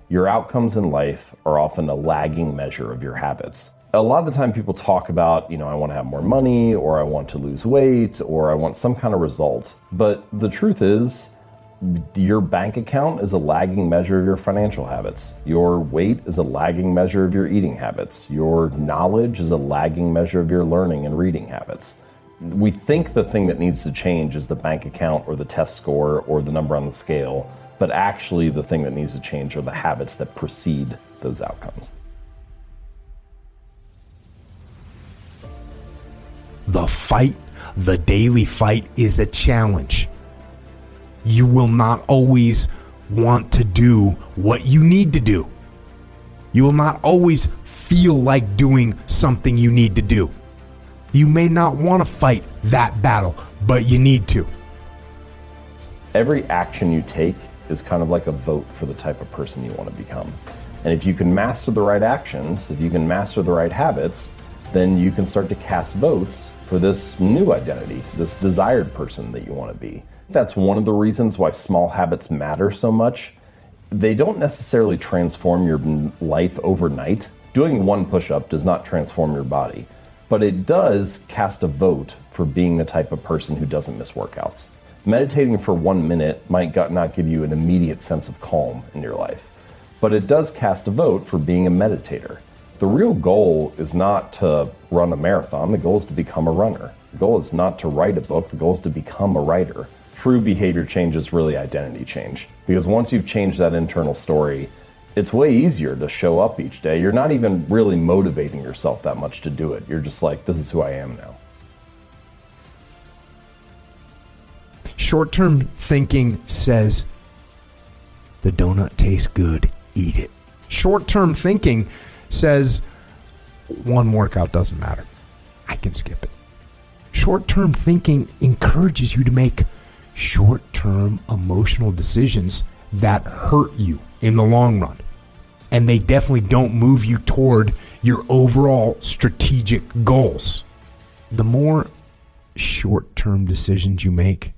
Your outcomes in life are often a lagging measure of your habits. A lot of the time people talk about, I want to have more money, or I want to lose weight, or I want some kind of result. But the truth is, your bank account is a lagging measure of your financial habits. Your weight is a lagging measure of your eating habits. Your knowledge is a lagging measure of your learning and reading habits. We think the thing that needs to change is the bank account or the test score or the number on the scale, but actually the thing that needs to change are the habits that precede those outcomes. The fight, the daily fight, is a challenge. You will not always want to do what you need to do. You will not always feel like doing something you need to do. You may not want to fight that battle, but you need to. Every action you take is kind of like a vote for the type of person you want to become. And if you can master the right actions, if you can master the right habits, then you can start to cast votes for this new identity, this desired person that you want to be. That's one of the reasons why small habits matter so much. They don't necessarily transform your life overnight. Doing one push-up does not transform your body, but it does cast a vote for being the type of person who doesn't miss workouts. Meditating for 1 minute might not give you an immediate sense of calm in your life, but it does cast a vote for being a meditator. The real goal is not to run a marathon. The goal is to become a runner. The goal is not to write a book. The goal is to become a writer. True behavior change is really identity change, because once you've changed that internal story, it's way easier to show up each day. You're not even really motivating yourself that much to do it. You're just like, this is who I am now. Short-term thinking says, the donut tastes good, eat it. Short-term thinking says, one workout doesn't matter, I can skip it. Short-term thinking encourages you to make short-term emotional decisions that hurt you in the long run. And they definitely don't move you toward your overall strategic goals. The more short-term decisions you make,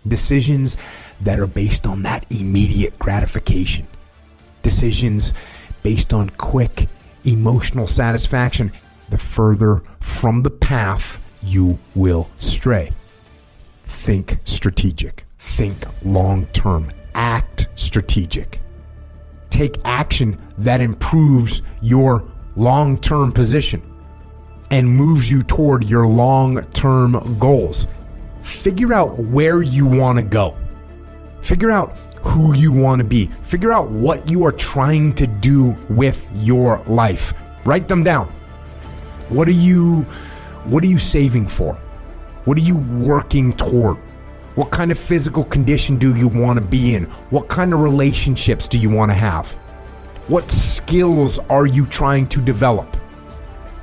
decisions that are based on that immediate gratification, decisions based on quick emotional satisfaction, the further from the path you will stray. Think strategic. Think long-term. Act strategic. Take action that improves your long-term position and moves you toward your long-term goals. Figure out where you want to go. Figure out who you want to be. Figure out what you are trying to do with your life. Write them down. What are you saving for? What are you working toward? What kind of physical condition do you want to be in? What kind of relationships do you want to have? What skills are you trying to develop?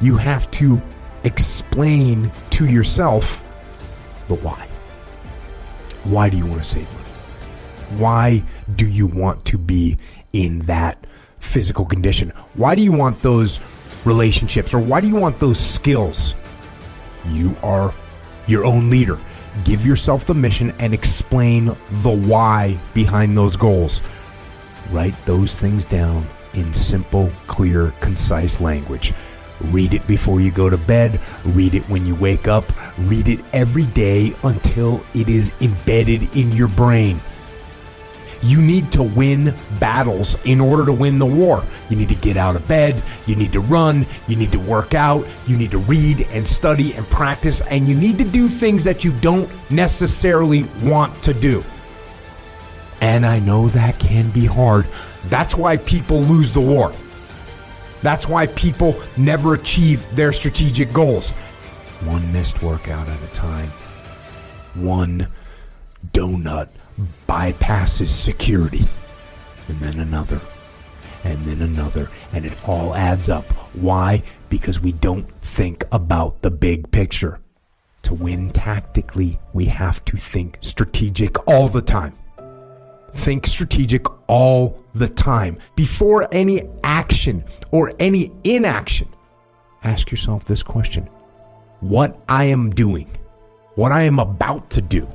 You have to explain to yourself the why. Why do you want to save money? Why do you want to be in that physical condition? Why do you want those relationships, or why do you want those skills? You are your own leader. Give yourself the mission and explain the why behind those goals. Write those things down in simple, clear, concise language. Read it before you go to bed. Read it when you wake up. Read it every day until it is embedded in your brain. You need to win battles in order to win the war. You need to get out of bed. You need to run. You need to work out. You need to read and study and practice. And you need to do things that you don't necessarily want to do. And I know that can be hard. That's why people lose the war. That's why people never achieve their strategic goals. One missed workout at a time. One donut bypasses security, and then another, and then another, and it all adds up. Why? Because we don't think about the big picture. To win tactically, we have to think strategic all the time. Think strategic all the time. Before any action or any inaction, ask yourself this question: what I am doing, what I am about to do,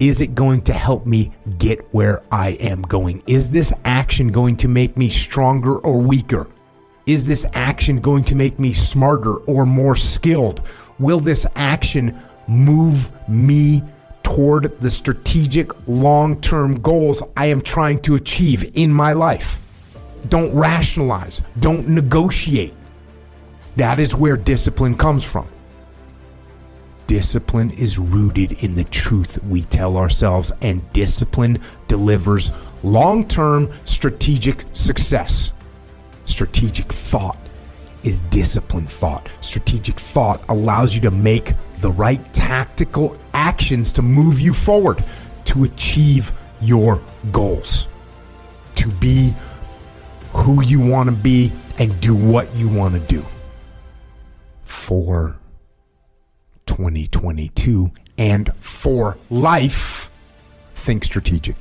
Is it going to help me get where I am going? Is this action going to make me stronger or weaker? Is this action going to make me smarter or more skilled? Will this action move me toward the strategic long-term goals I am trying to achieve in my life? Don't rationalize. Don't negotiate. That is where discipline comes from. Discipline is rooted in the truth we tell ourselves, and discipline delivers long-term strategic success. Strategic thought is disciplined thought. Strategic thought allows you to make the right tactical actions to move you forward, to achieve your goals, to be who you want to be and do what you want to do. For 2022 and for life, think strategic.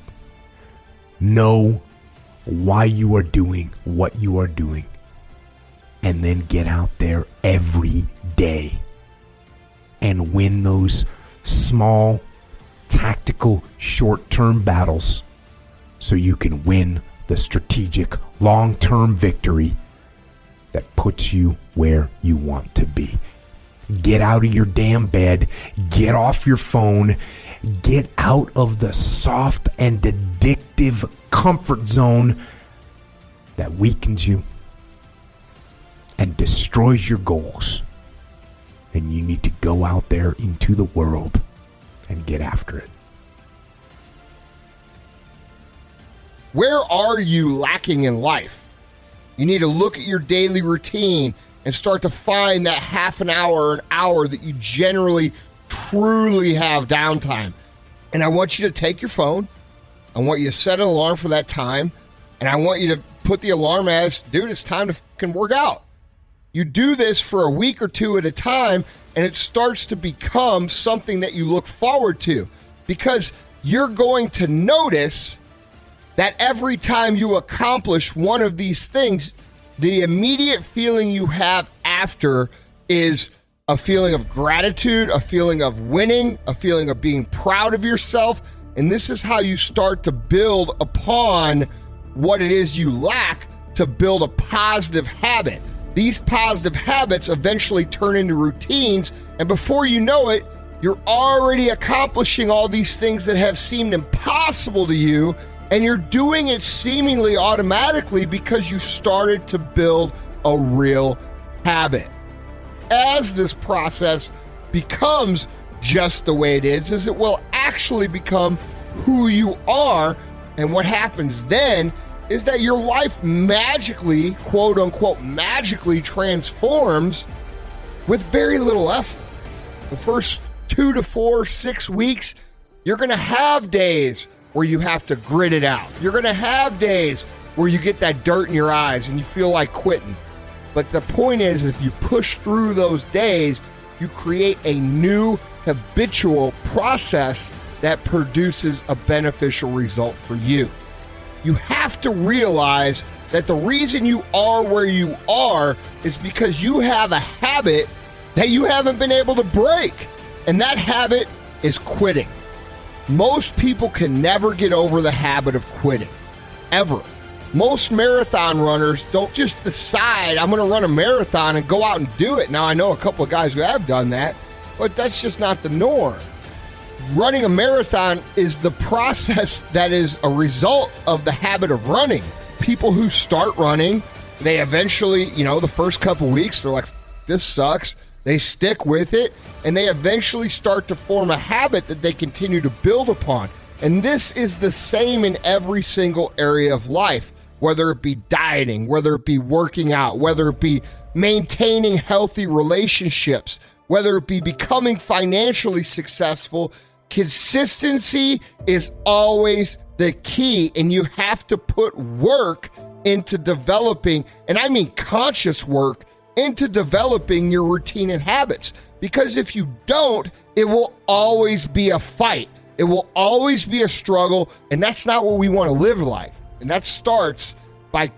Know why you are doing what you are doing, and then get out there every day and win those small, tactical, short-term battles so you can win the strategic, long-term victory that puts you where you want to be. Get out of your damn bed. Get off your phone. Get out of the soft and addictive comfort zone that weakens you and destroys your goals. And you need to go out there into the world and get after it. Where are you lacking in life? You need to look at your daily routine and start to find that half an hour or an hour that you generally truly have downtime. And I want you to take your phone. I want you to set an alarm for that time. And I want you to put the alarm as, dude, it's time to fucking work out. You do this for a week or two at a time, and it starts to become something that you look forward to, because you're going to notice that every time you accomplish one of these things, the immediate feeling you have after is a feeling of gratitude, a feeling of winning, a feeling of being proud of yourself. And this is how you start to build upon what it is you lack to build a positive habit. These positive habits eventually turn into routines, and before you know it, you're already accomplishing all these things that have seemed impossible to you, and you're doing it seemingly automatically because you started to build a real habit. As this process becomes just the way it is it will actually become who you are. And what happens then is that your life magically, quote unquote, magically transforms with very little effort. The first 2 to 4, 6 weeks, you're going to have days where you have to grit it out. You're going to have days where you get that dirt in your eyes and you feel like quitting. But the point is, if you push through those days, you create a new habitual process that produces a beneficial result for you. You have to realize that the reason you are where you are is because you have a habit that you haven't been able to break. And that habit is quitting. Most people can never get over the habit of quitting, ever. Most marathon runners don't just decide, I'm going to run a marathon and go out and do it. Now, I know a couple of guys who have done that, but that's just not the norm. Running a marathon is the process that is a result of the habit of running. People who start running, they eventually, the first couple weeks, they're like, this sucks. They stick with it, and they eventually start to form a habit that they continue to build upon. And this is the same in every single area of life, whether it be dieting, whether it be working out, whether it be maintaining healthy relationships, whether it be becoming financially successful. Consistency is always the key, and you have to put work into developing, and I mean conscious work, into developing your routine and habits. Because if you don't, it will always be a fight. It will always be a struggle, and that's not what we want to live like. And that starts by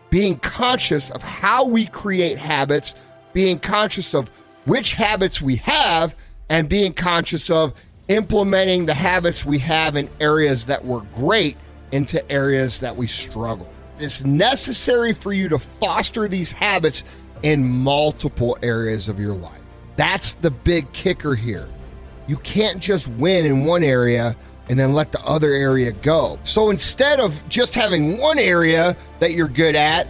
being conscious of how we create habits, being conscious of which habits we have, and being conscious of, implementing the habits we have in areas that were great into areas that we struggle. It's necessary for you to foster these habits in multiple areas of your life. That's the big kicker here. You can't just win in one area and then let the other area go. So instead of just having one area that you're good at,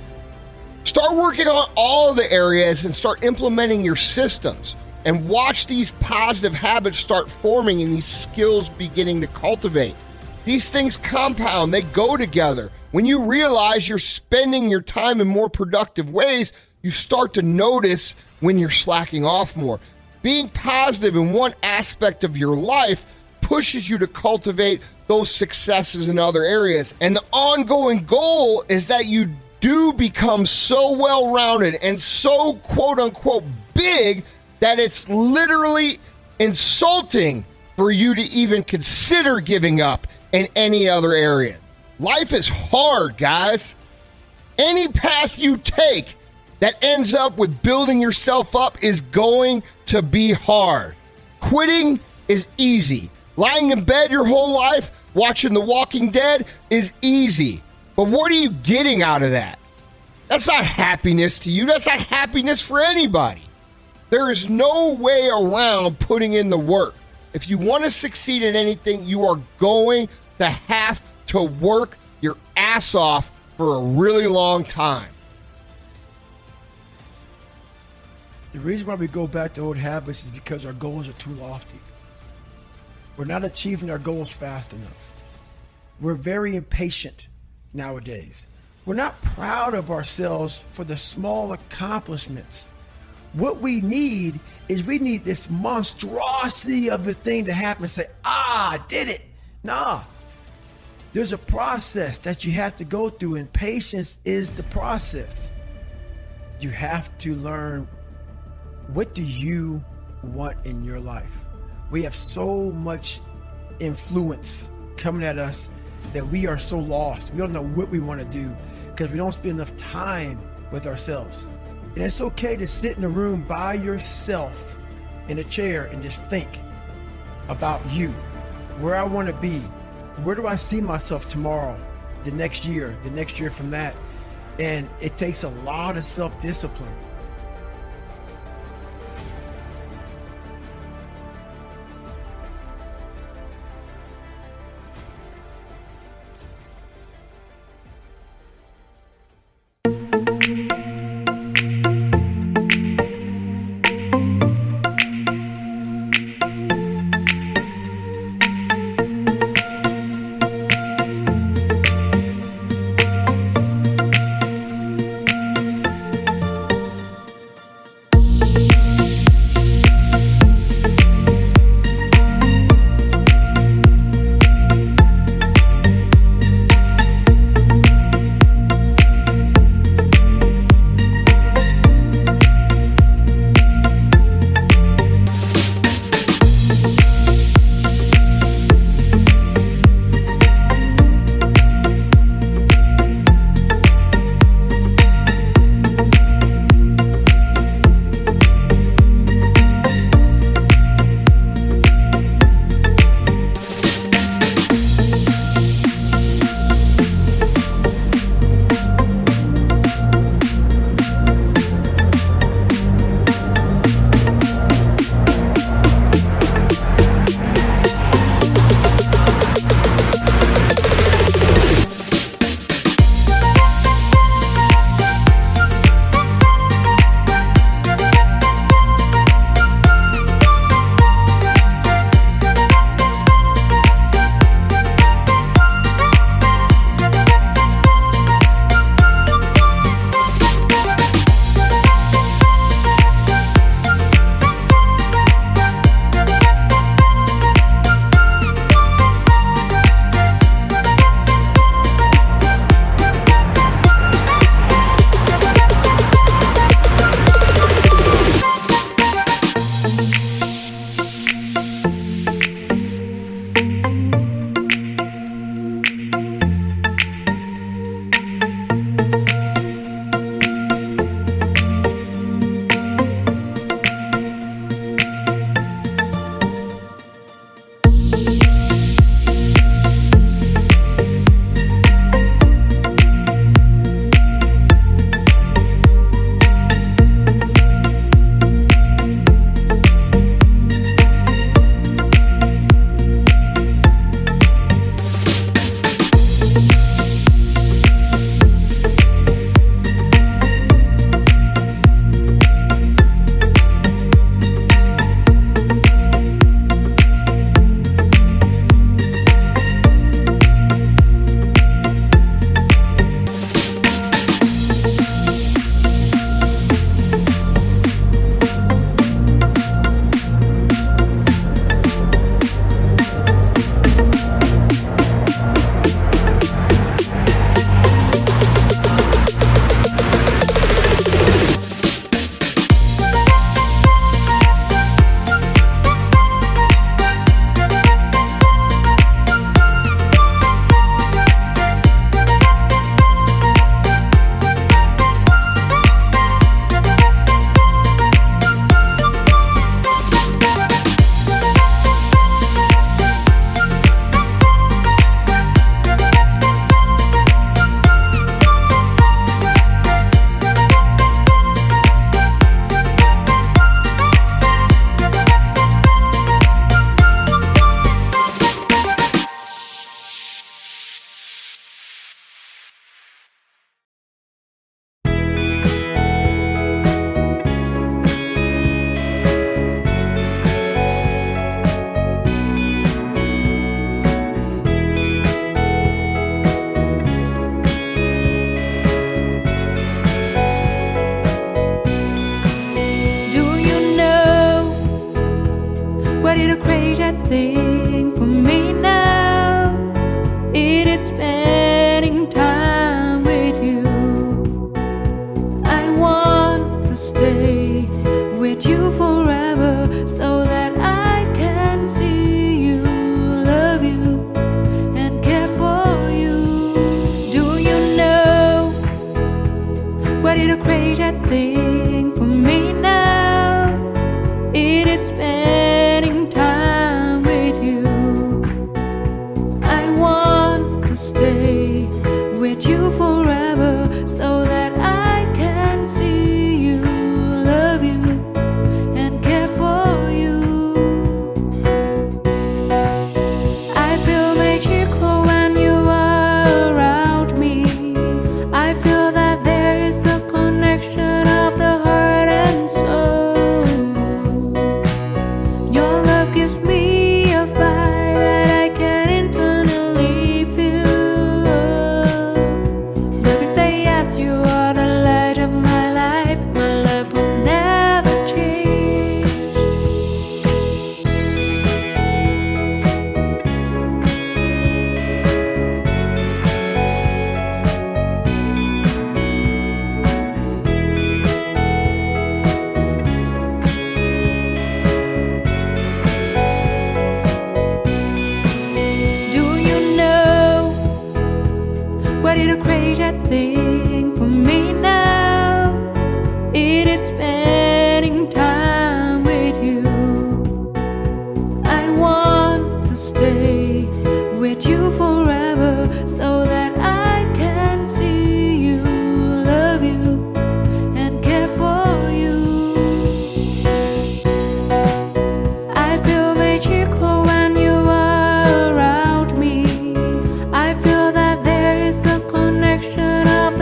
start working on all the areas and start implementing your systems, and watch these positive habits start forming and these skills beginning to cultivate. These things compound, they go together. When you realize you're spending your time in more productive ways, you start to notice when you're slacking off more. Being positive in one aspect of your life pushes you to cultivate those successes in other areas. And the ongoing goal is that you do become so well-rounded and so quote-unquote big that it's literally insulting for you to even consider giving up in any other area. Life is hard, guys. Any path you take that ends up with building yourself up is going to be hard. Quitting is easy. Lying in bed your whole life, watching The Walking Dead is easy. But what are you getting out of that? That's not happiness to you. That's not happiness for anybody. There is no way around putting in the work. If you want to succeed in anything, you are going to have to work your ass off for a really long time. The reason why we go back to old habits is because our goals are too lofty. We're not achieving our goals fast enough. We're very impatient nowadays. We're not proud of ourselves for the small accomplishments. What we need is this monstrosity of a thing to happen and say, I did it. Nah, there's a process that you have to go through, and patience is the process. You have to learn, what do you want in your life? We have so much influence coming at us that we are so lost. We don't know what we want to do because we don't spend enough time with ourselves. And it's okay to sit in a room by yourself in a chair and just think about you, where I want to be, where do I see myself tomorrow, the next year from that. And it takes a lot of self-discipline. everything for me now. It is spending time with you. I want to stay with you forever so that I can see you, love you, and care for you. I feel magical when you are around me. I feel that there is a connection of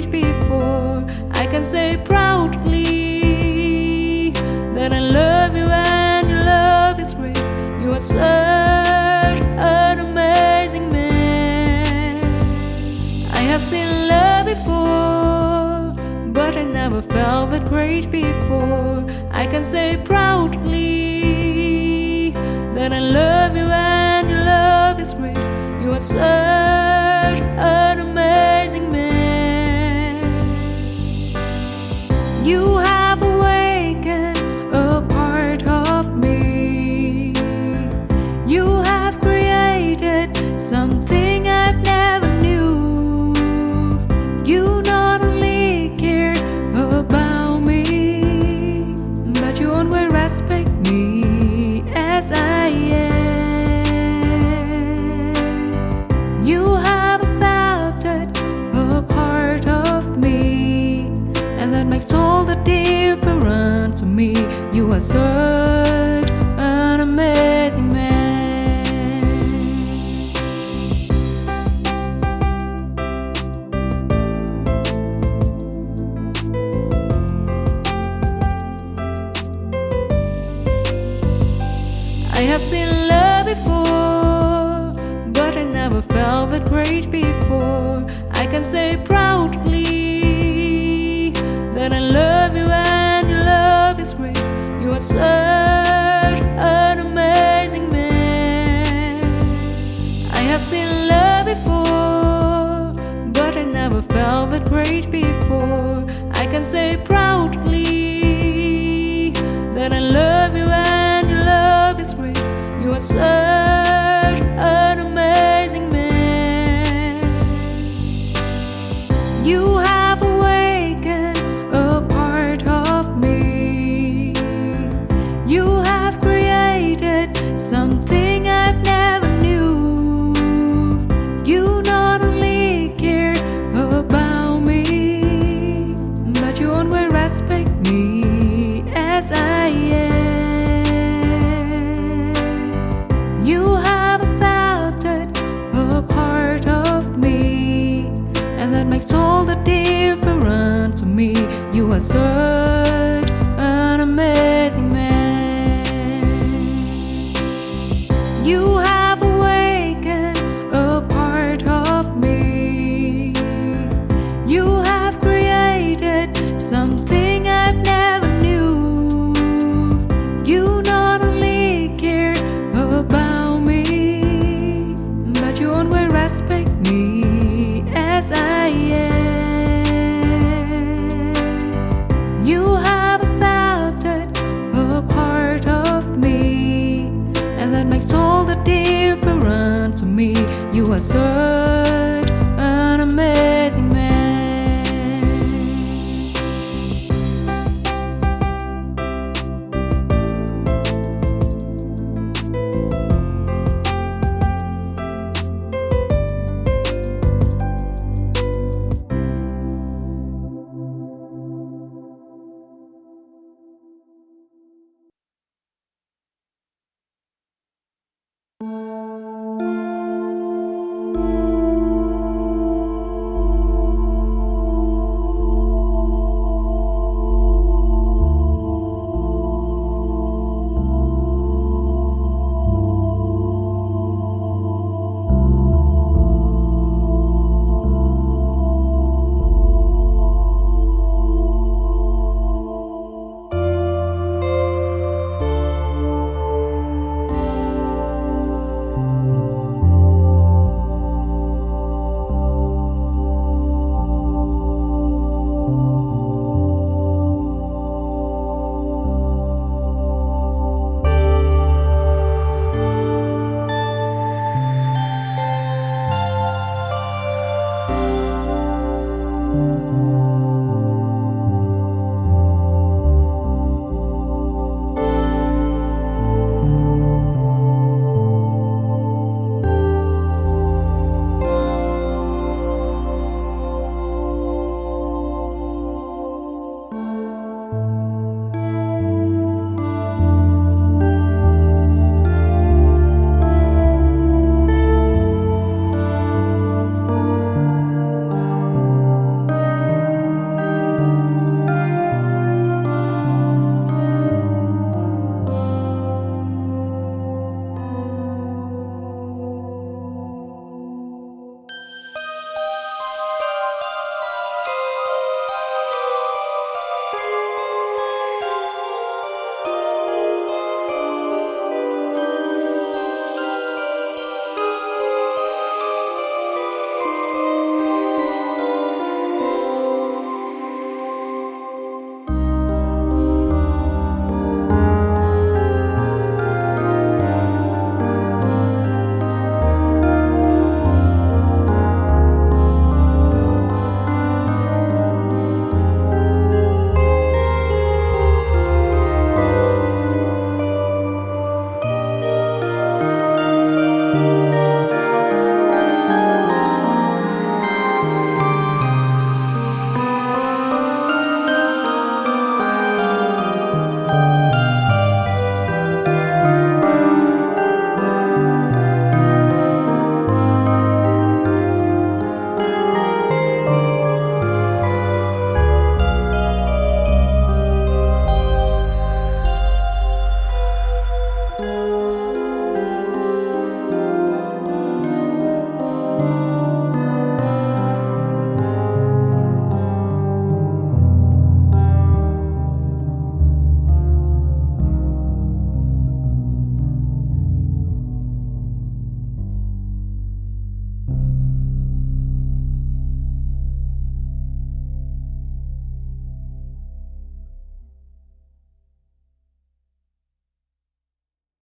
great before. I can say proudly that I love you and your love is great. You are such an amazing man. I have seen love before, but I never felt that great before. I can say proudly that I love you and your love is great. You are such an amazing man. You have awakened a part of me. You have created something I've never knew. You not only care about me, but you always respect me as I am. You have accepted a part of me, and that makes all the difference to me. You are such an amazing man. I have seen love before, but I never felt that great before. I can say proudly that I love you and your love is great. You are such an amazing man. I have seen love before, but I never felt that great before. I can say proudly that I love you and your love is great. You are such an amazing man. You have awakened a part of me. You have created something I've never knew. You not only care about me, but you always respect me as I am. You have accepted a part of me, and that makes all the difference to me. You are such an amazing man. You have awakened a part of me. You have created something I've never knew. You not only care about me, but you always respect me as I am. You have accepted a part of me, and that makes all the difference to me. You are so